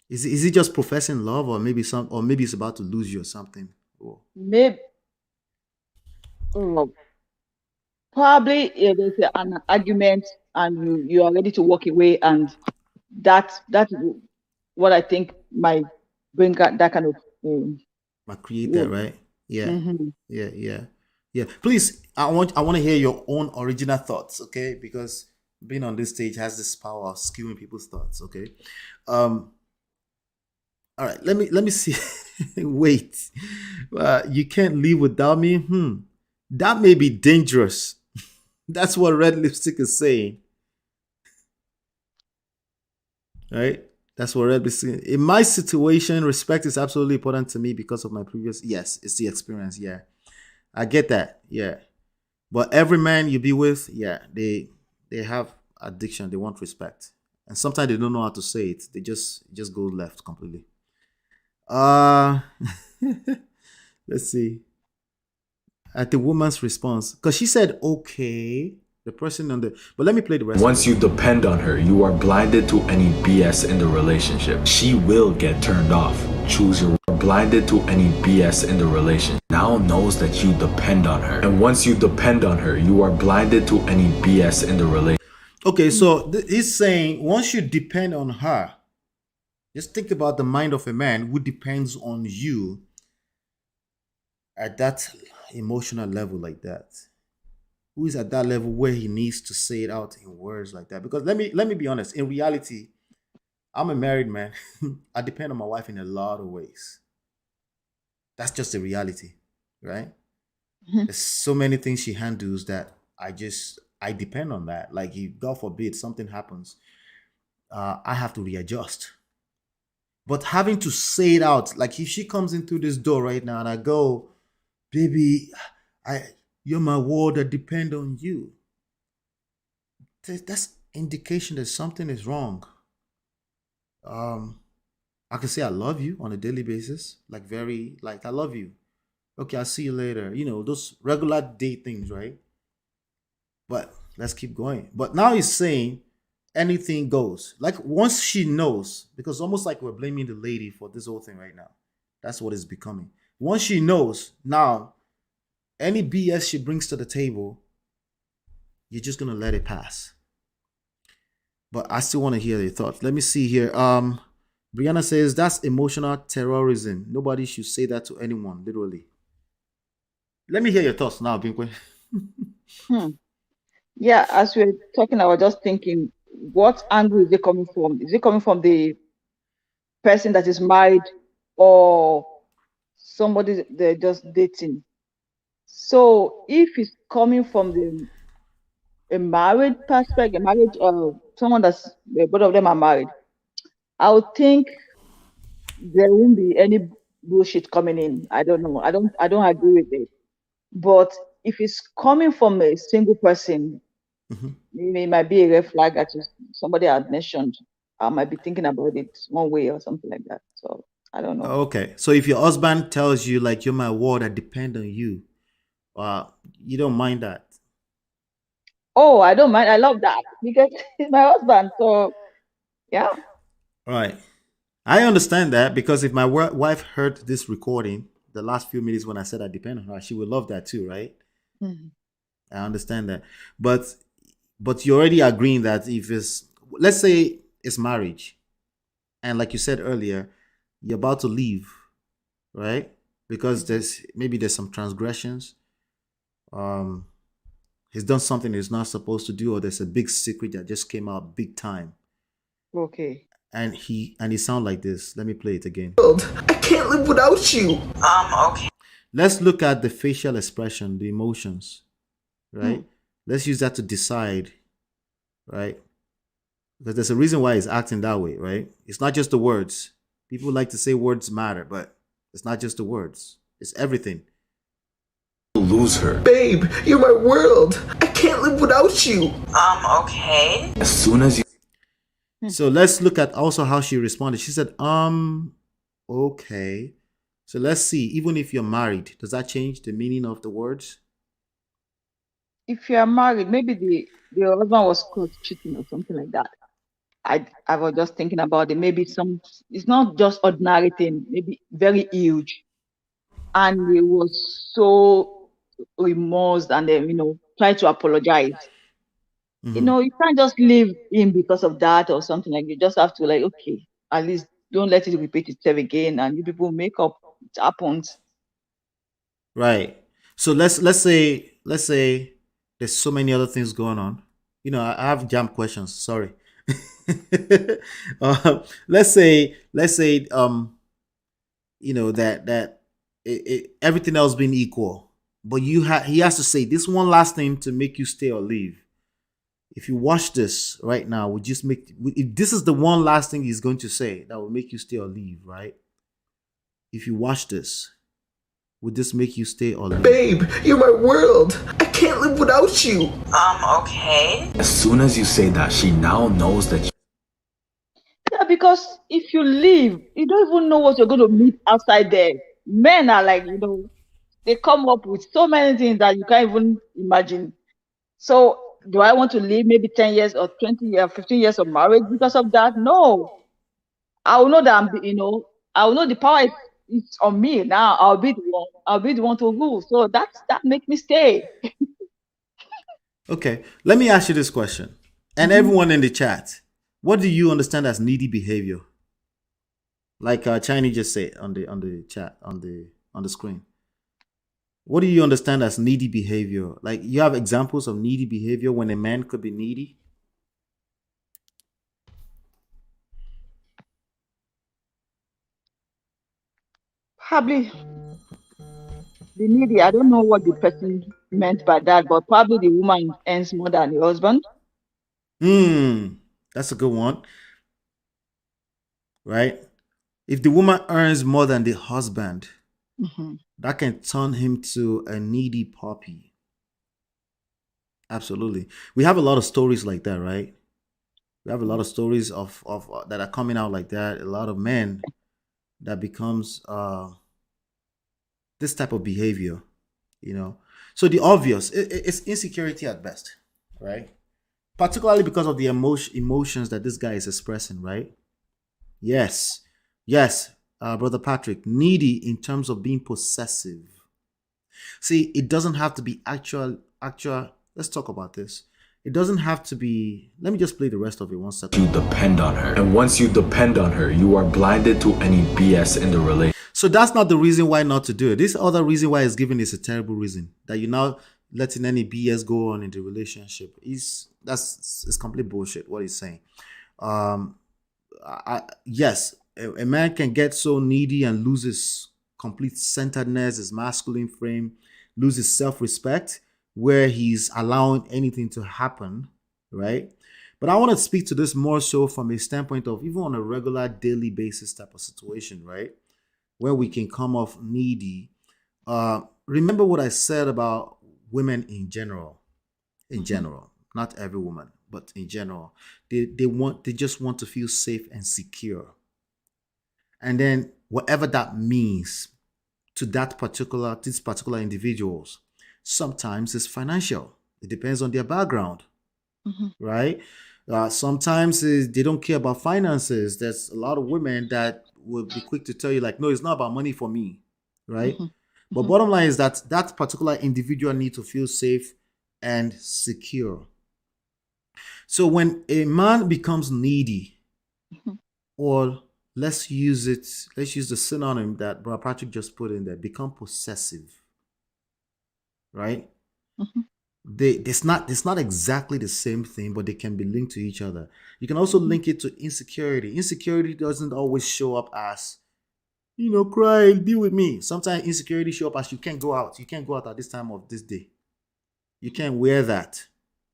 A: Is he just professing love, or maybe he's about to lose you or something? Oh.
C: Maybe, oh, probably there's an argument, and you are ready to walk away, and that's what I think might bring that kind of.
A: My creator,
C: Yeah.
A: right? Yeah.
C: Mm-hmm.
A: Yeah. Please, I want to hear your own original thoughts, okay? Because being on this stage has this power of skewing people's thoughts, okay? Um, all right, let me see. Wait. You can't live without me? That may be dangerous. That's what red lipstick is saying, right? That's what red lipstick. In my situation, respect is absolutely important to me because of my previous. Yes, it's the experience. Yeah, I get that. Yeah, but every man you be with, yeah, they have addiction. They want respect, and sometimes they don't know how to say it. They just go left completely. Uh let's see. At the woman's response, because she said okay. The person on the, but let me play the rest.
D: Once you depend on her, you are blinded to any BS in the relationship. She will get turned off. Choose your blinded to any BS in the relationship. Now knows that you depend on her. And once you depend on her, you are blinded to any BS in the relationship.
A: Okay, so he's saying once you depend on her, just think about the mind of a man who depends on you at that emotional level like that. Who is at that level where he needs to say it out in words like that? Because let me be honest. In reality, I'm a married man. I depend on my wife in a lot of ways. That's just the reality, right?
C: Mhm.
A: There's so many things she handles that I depend on that. Like if God forbid something happens, I have to readjust. But having to say it out, like if she comes in through this door right now and I go, baby, I you're my world, I depend on you. That's indication that something is wrong. Um, I can say I love you on a daily basis, like very like I love you. Okay, I'll see you later. You know, those regular day things, right? But let's keep going. But now he's saying anything goes. Like once she knows, because almost like we're blaming the lady for this whole thing right now. That's what it's becoming. Once she knows, now any BS she brings to the table, you're just gonna let it pass. But I still want to hear your thoughts. Let me see here. Brianna says that's emotional terrorism. Nobody should say that to anyone, literally. Let me hear your thoughts now, Binkwe.
C: Hmm. Yeah, as we're talking, I was just thinking, what angle is it coming from? Is it coming from the person that is married or somebody they're just dating? So if it's coming from the a married perspective, a marriage, someone that's both of them are married, I would think there won't be any bullshit coming in. I don't know. I don't agree with it. But if it's coming from a single person,
A: Mhm.
C: it might be a red flag that somebody had mentioned. I might be thinking about it one way or something like that. So I don't know.
A: Okay, so if your husband tells you like you're my world, I depend on you, you don't mind that.
C: Oh, I don't mind. I love that because he's my husband. So yeah.
A: All right, I understand that because if my wife heard this recording, the last few minutes when I said I depend on her, she would love that too, right?
C: Mhm.
A: I understand that, but you're already agreeing that if it's, let's say it's marriage, and like you said earlier, you're about to leave, right? Because there's some transgressions. Um, he's done something he's not supposed to do, or there's a big secret that just came out big time,
C: Okay.
A: and he sound like this. Let me play it again.
D: I can't live without you.
B: Okay.
A: Let's look at the facial expression, the emotions,
C: Hmm.
A: right? Let's use that to decide, right? Because there's a reason why he's acting that way, right? It's not just the words. People like to say words matter, but it's not just the words. It's everything.
D: Lose her. Babe, you're my world. I can't live without you.
B: Okay.
D: As soon as you
A: So let's look at also how she responded. She said, okay. So let's see. Even if you're married, does that change the meaning of the words?
C: If you are married, maybe the husband was caught cheating or something like that. I was just thinking about it. Maybe some it's not just ordinary thing, maybe very huge. And he was so remorse and then, try to apologize.
A: Mm-hmm.
C: You can't just leave him because of that or something like you just have to like, okay, at least don't let it repeat itself again and you people make up. it happens.
A: Right. So let's say there's so many other things going on. I have jam questions. Sorry. Let's say that everything else being equal, but he has to say this one last thing to make you stay or leave. If you watch this right now, would just make if this is the one last thing he's going to say that will make you stay or leave, right? If you watch this, would this make you stay or leave?
D: Babe, you're my world. I can't live without you.
B: Okay.
D: As soon as you say that, she now knows that
C: Yeah, because if you leave, you don't even know what you're going to meet outside there. Men are like, they come up with so many things that you can't even imagine. So, do I want to live maybe 10 years or 20 years, 15 years of marriage because of that? No. I will know that I will know the power is on me now. I'll be the one. I'll be the one to rule. So that makes me stay.
A: Okay, let me ask you this question, and
C: Mhm.
A: everyone in the chat, what do you understand as needy behavior? Like Chinese just said on the chat on the screen. What do you understand as needy behavior? Like you have examples of needy behavior when a man could be needy?
C: Probably the needy. I don't know what the person meant by that, but probably the woman earns more than the husband.
A: That's a good one, right? If the woman earns more than the husband,
C: Mhm.
A: that can turn him to a needy puppy. Absolutely. We have a lot of stories like that, right? We have a lot of stories of that are coming out like that. A lot of men that becomes this type of behavior, you know. So the obvious, it's insecurity at best, right? Particularly because of the emotions that this guy is expressing, right? Yes, yes, brother Patrick, needy in terms of being possessive. See, it doesn't have to be actual. Let's talk about this. It doesn't have to be. Let me just play the rest of it one second.
D: you depend on her. And once you depend on her, you are blinded to any BS in the relationship.
A: So that's not the reason why not to do it. This other reason why it's given is a terrible reason that you're now letting any BS go on in the relationship. It's complete bullshit. What he's saying. Um, yes, a man can get so needy and lose his complete centeredness, his masculine frame, lose his self-respect, where he's allowing anything to happen, right? But I want to speak to this more so from a standpoint of even on a regular daily basis type of situation, right? Where we can come off needy. Remember what I said about women in general. In general, not every woman, but in general, they just want to feel safe and secure. And then whatever that means to these particular individuals, sometimes it's financial. It depends on their background,
C: Mhm.
A: right? Sometimes they don't care about finances. There's a lot of women that will be quick to tell you, like, no, it's not about money for me, right?
C: Mhm.
A: But
C: Mhm.
A: bottom line is that that particular individual need to feel safe and secure. So when a man becomes needy,
C: Mhm.
A: or let's use the synonym that Brother Patrick just put in there, become possessive, right?
C: Mhm.
A: It's not exactly the same thing, but they can be linked to each other. You can also
C: Mhm.
A: link it to insecurity. Insecurity doesn't always show up as, cry, be with me. Sometimes insecurity show up as you can't go out. You can't go out at this time of this day. You can't wear that,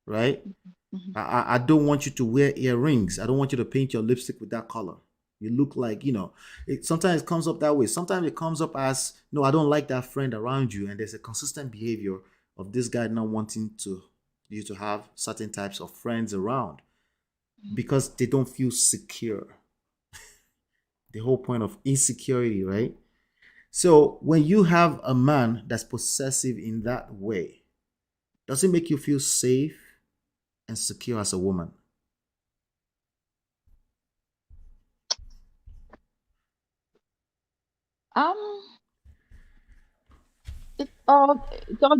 A: right?
C: Mhm.
A: I don't want you to wear earrings. I don't want you to paint your lipstick with that color. You look like, it sometimes comes up that way. Sometimes it comes up as, no, I don't like that friend around you. And there's a consistent behavior of this guy not wanting you to have certain types of friends around because they don't feel secure. The whole point of insecurity, right? So when you have a man that's possessive in that way, does it make you feel safe and secure as a woman?
C: Um, it all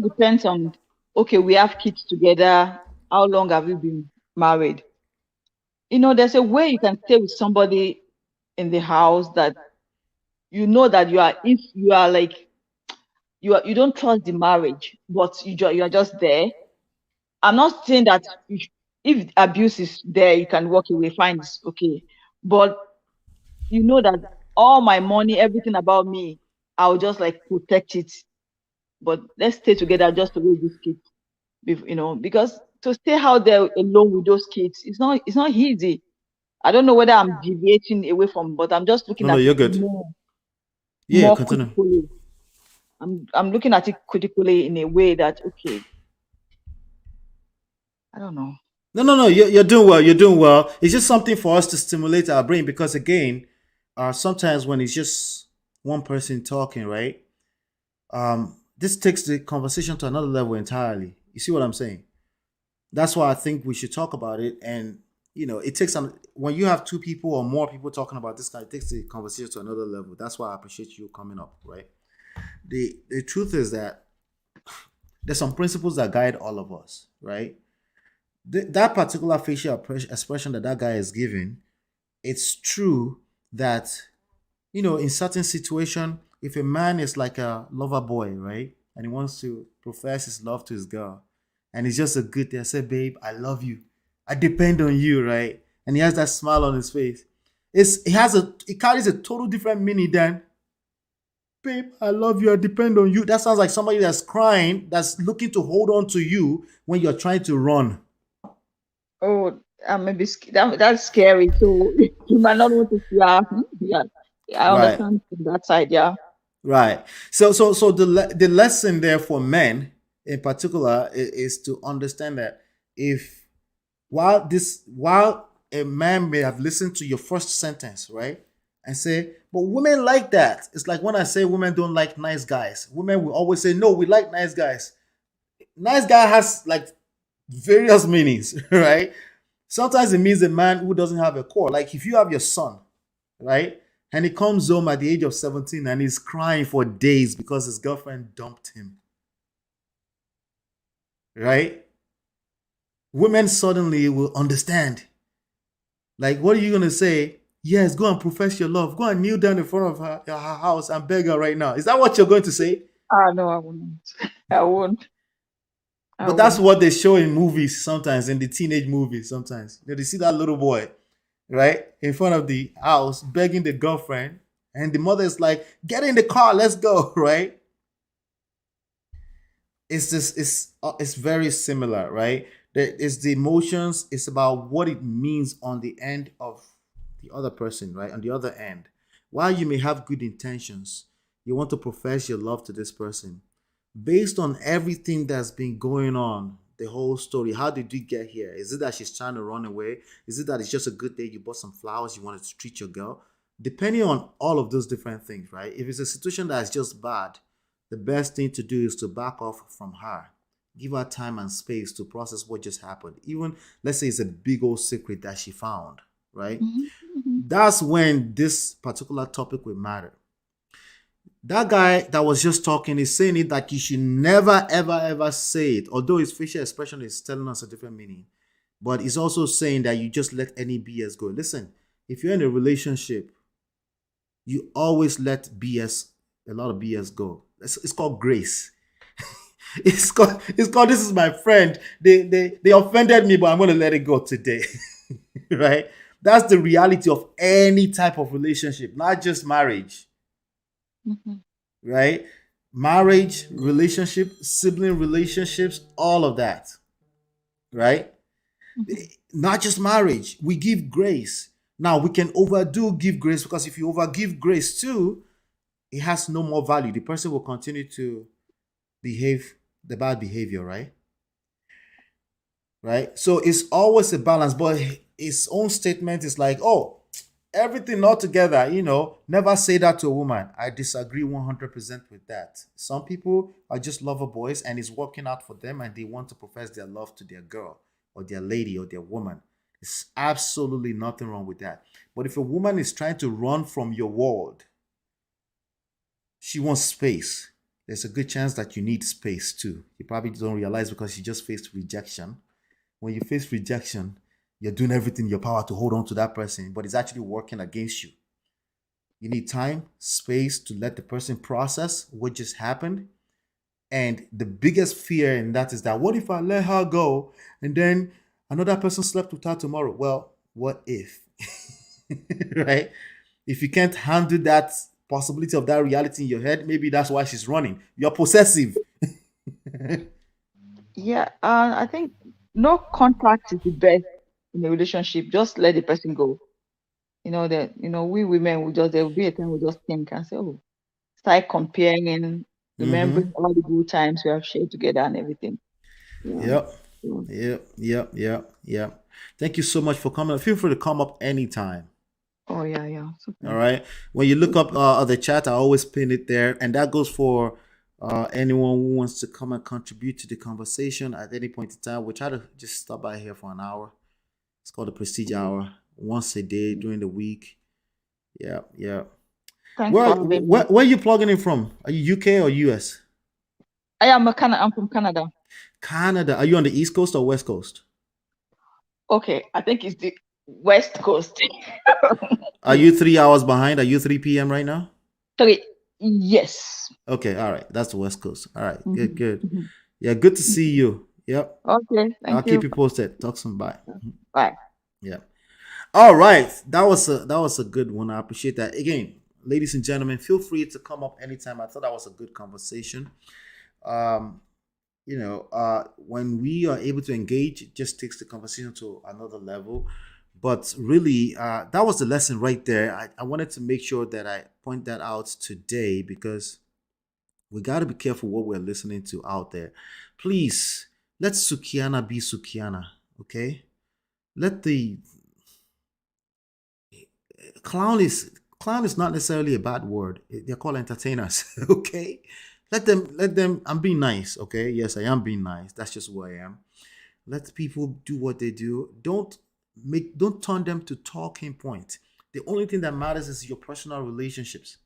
C: depends on, okay, we have kids together. How long have you been married? There's a way you can stay with somebody in the house that you know that if you are like you don't trust the marriage, but you are just there. I'm not saying that if abuse is there, you can walk away, fine, it's okay. But you know that all my money, everything about me, I'll just like protect it. But let's stay together just to raise this kid, because to stay out there alone with those kids, it's not easy. I don't know whether I'm deviating away from, but I'm just
A: No,
C: looking
A: no,
C: at
A: you're
C: it
A: good. Yeah,
C: more
A: continue.
C: critically. I'm looking at it critically in a way that, okay, I don't know.
A: No, no, no. You're doing well. You're doing well. It's just something for us to stimulate our brain because, again, sometimes when it's just one person talking, right? This takes the conversation to another level entirely. You see what I'm saying? That's why I think we should talk about it. And it takes some when you have two people or more people talking about this kind, it takes the conversation to another level. That's why I appreciate you coming up, right? The truth is that there's some principles that guide all of us, right? That particular facial expression that guy is giving, it's true that in certain situation, if a man is like a lover boy, right, and he wants to profess his love to his girl, and he's just a good day, I say, babe, I love you, I depend on you, right, and he has that smile on his face, it carries a total different meaning than, babe, I love you, I depend on you. That sounds like somebody that's crying, that's looking to hold on to you when you're trying to run.
C: Oh, maybe that's scary. So you might not want to. Yeah, yeah. I
A: Right.
C: understand from that side. Yeah.
A: Right. So the lesson there for men in particular is to understand that if while a man may have listened to your first sentence, right, and say, but women like that. It's like when I say women don't like nice guys. Women will always say, no, we like nice guys. Nice guy has like various meanings, right? Sometimes it means a man who doesn't have a core. Like if you have your son, right? And he comes home at the age of 17 and he's crying for days because his girlfriend dumped him, right? Women suddenly will understand. Like, what are you going to say? Yes, go and profess your love. Go and kneel down in front of her house and beg her right now. Is that what you're going to say?
C: Ah, no, I won't. I won't. I
A: But that's
C: won't.
A: what they show in movies sometimes, in the teenage movies sometimes. They see that little boy, right, in front of the house begging the girlfriend, and the mother is like, get in the car, let's go, right? It's very similar, right? It's the emotions, it's about what it means on the end of the other person, right? On the other end. While you may have good intentions, you want to profess your love to this person. Based on everything that's been going on, the whole story, how did you get here? Is it that she's trying to run away? Is it that it's just a good day, you bought some flowers, you wanted to treat your girl? Depending on all of those different things, right? If it's a situation that is just bad, the best thing to do is to back off from her. Give her time and space to process what just happened. Even, let's say it's a big old secret that she found, right?
C: Mhm, mhm.
A: That's when this particular topic will matter. That guy that was just talking is saying it that you should never, ever, ever say it. Although his facial expression is telling us a different meaning. But he's also saying that you just let any BS go. Listen, if you're in a relationship, you always let a lot of BS go. It's called grace. It's called this is my friend. They offended me, but I'm gonna let it go today. Right? That's the reality of any type of relationship, not just marriage,
C: Mhm.
A: right? Marriage, relationship, sibling relationships, all of that, right?
C: Mhm.
A: Not just marriage. We give grace. Now we can overdo give grace because if you overgive grace too, it has no more value. The person will continue to behave the bad behavior, right? Right? So it's always a balance, but his own statement is like, oh, everything all together, never say that to a woman. I disagree 100% with that. Some people are just lover boys and it's working out for them and they want to profess their love to their girl or their lady or their woman. There's absolutely nothing wrong with that. But if a woman is trying to run from your world, she wants space. There's a good chance that you need space too. You probably don't realize because you just faced rejection. When you face rejection, you're doing everything in your power to hold on to that person, but it's actually working against you. You need time, space to let the person process what just happened. And the biggest fear in that is that what if I let her go and then another person slept with her tomorrow? Well, what if? Right? If you can't handle that possibility of that reality in your head, maybe that's why she's running. You're possessive.
C: Yeah, I think no contract is the best in a relationship. Just let the person go. That we women will just there will be a time we just think and say, oh, start comparing,
A: Mm-hmm.
C: remembering all the good times we have shared together and everything. Yeah.
A: Yep.
C: So,
A: Yep. Thank you so much for coming. Feel free to come up anytime.
C: oh yeah.
A: All
C: Super.
A: right. When you look up the chat, I always pin it there, and that goes for anyone who wants to come and contribute to the conversation at any point in time. We try to just stop by here for an hour. It's called the Prestige Hour, once a day during the week. Yeah.
C: Thanks for having me.
A: Where are you plugging in from? Are you UK or US?
C: I'm from Canada.
A: Canada. Are you on the East Coast or West Coast?
C: Okay, I think it's the West Coast.
A: Are you 3 hours behind? Are you 3 p.m. right now?
C: Sorry. Yes.
A: Okay, all right. That's the West Coast. All right,
C: Mhm,
A: good.
C: mhm.
A: Yeah, good to see you. Yep.
C: Okay,
A: I'll
C: thank
A: keep
C: you.
A: you posted. Talk some bye.
C: Bye.
A: Yeah. All right. That was a good one. I appreciate that. Again, ladies and gentlemen, feel free to come up anytime. I thought that was a good conversation. Um, when we are able to engage, it just takes the conversation to another level. But really, that was the lesson right there. I wanted to make sure that I point that out today because we got to be careful what we're listening to out there. Please, let Sukiana be Sukiana, okay? Let the clown is not necessarily a bad word. They're called entertainers, okay? Let them. I'm being nice, okay? Yes, I am being nice. That's just who I am. Let people do what they do. Don't turn them to talking point. The only thing that matters is your personal relationships.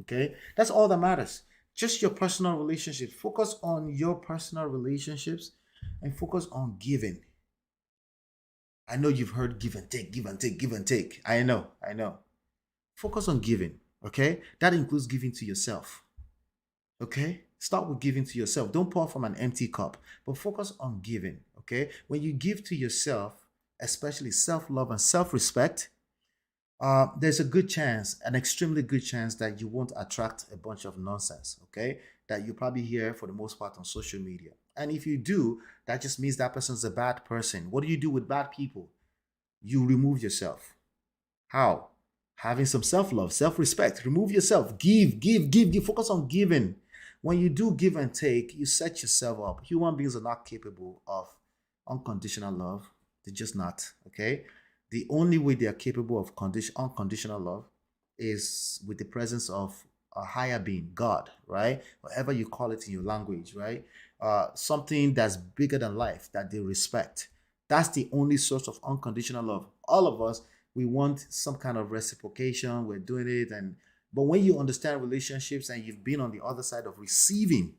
A: Okay? That's all that matters. Just your personal relationships. Focus on your personal relationships and focus on giving. I know you've heard give and take, give and take, give and take. I know. Focus on giving. Okay? That includes giving to yourself. Okay? Start with giving to yourself. Don't pour from an empty cup, but focus on giving. Okay? When you give to yourself, especially self love and self respect, there's a good chance, an extremely good chance, that you won't attract a bunch of nonsense, okay? That you probably hear for the most part on social media. And if you do, that just means that person's a bad person. What do you do with bad people? You remove yourself. How? Having some self love, self respect. Remove yourself. Give. Focus on giving. When you do give and take, you set yourself up. Human beings are not capable of unconditional love. They're just not, okay? The only way they are capable of unconditional love is with the presence of a higher being, God, right? Whatever you call it in your language, right? Something that's bigger than life that they respect. That's the only source of unconditional love. All of us, we want some kind of reciprocation. We're doing it, but when you understand relationships and you've been on the other side of receiving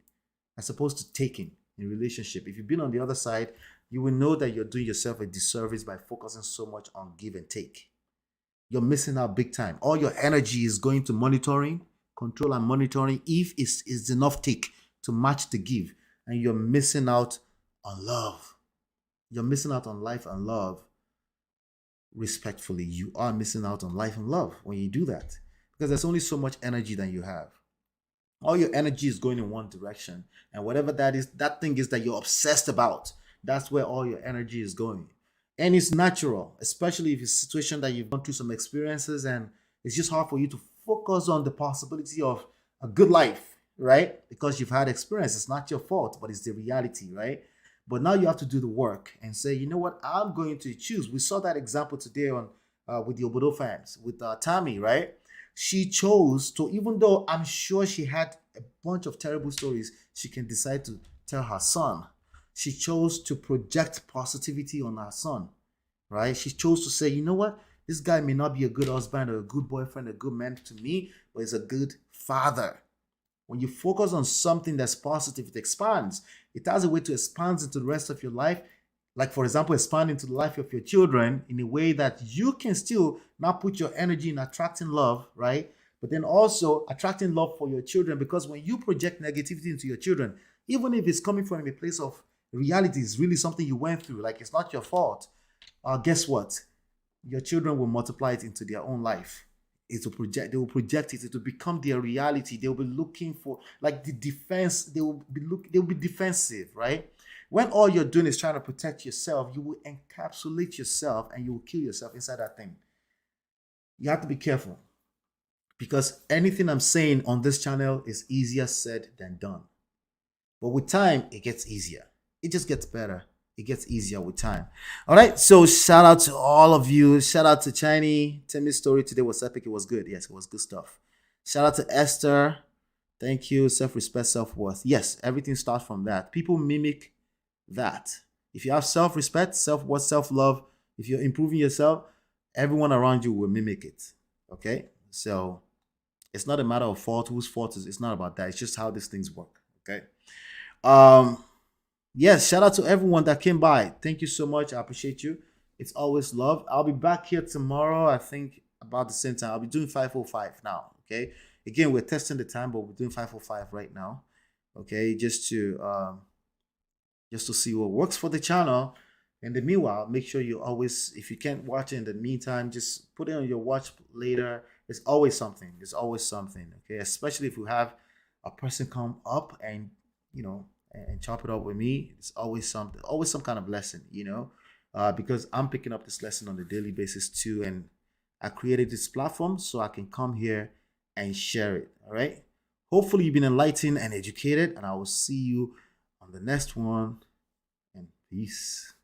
A: as opposed to taking in relationship, if you've been on the other side, you will know that you're doing yourself a disservice by focusing so much on give and take. You're missing out big time. All your energy is going to monitoring, control and monitoring if it's enough take to match the give. And you're missing out on love. You're missing out on life and love. Respectfully, you are missing out on life and love when you do that. Because there's only so much energy that you have. All your energy is going in one direction. And whatever that is, that thing is that you're obsessed about. That's where all your energy is going. And it's natural, especially if it's a situation that you've gone through some experiences and it's just hard for you to focus on the possibility of a good life, right? Because you've had experience. It's not your fault, but it's the reality, right? But now you have to do the work and say, you know what, I'm going to choose. We saw that example today on with the Obodo fans, with Tammy, right? She chose to, even though I'm sure she had a bunch of terrible stories, she can decide to tell her son. She chose to project positivity on her son, right? She chose to say, you know what? This guy may not be a good husband or a good boyfriend, a good man to me, but he's a good father. When you focus on something that's positive, it expands. It has a way to expand into the rest of your life Like, for example, expand into the life of your children in a way that you can still now put your energy in attracting love, right? But then also attracting love for your children, because when you project negativity into your children, even if it's coming from a place of reality, it's really something you went through, like it's not your fault, guess what? Your children will multiply it into their own life. They will project it, it will become their reality. They will be looking for like the defense, they will be defensive, right? When all you're doing is trying to protect yourself, you will encapsulate yourself and you will kill yourself inside that thing. You have to be careful, because anything I'm saying on this channel is easier said than done. But with time, it gets easier. It just gets better. It gets easier with time. All right. So shout out to all of you. Shout out to Chiny. Timmy's story today was epic. It was good. Yes, it was good stuff. Shout out to Esther. Thank you. Self-respect, self-worth. Yes, everything starts from that. People mimic that. If you have self-respect, self-worth, self-love, if you're improving yourself, everyone around you will mimic it. Okay? So it's not a matter of fault, whose fault is. It's not about that. It's just how these things work. Okay? Yes, shout out to everyone that came by. Thank you so much. I appreciate you. It's always love. I'll be back here tomorrow, I think about the same time. I'll be doing 5:05 now. Okay. Again, we're testing the time, but we're doing 5:05 right now. Okay, just to see what works for the channel. In the meanwhile, make sure you always, if you can't watch it in the meantime, just put it on your watch later. There's always something. There's always something. Okay, especially if you have a person come up and and chop it up with me. It's always something, always some kind of lesson, because I'm picking up this lesson on a daily basis too, and I created this platform so I can come here and share it. All right. Hopefully you've been enlightened and educated, and I will see you on the next one. And peace.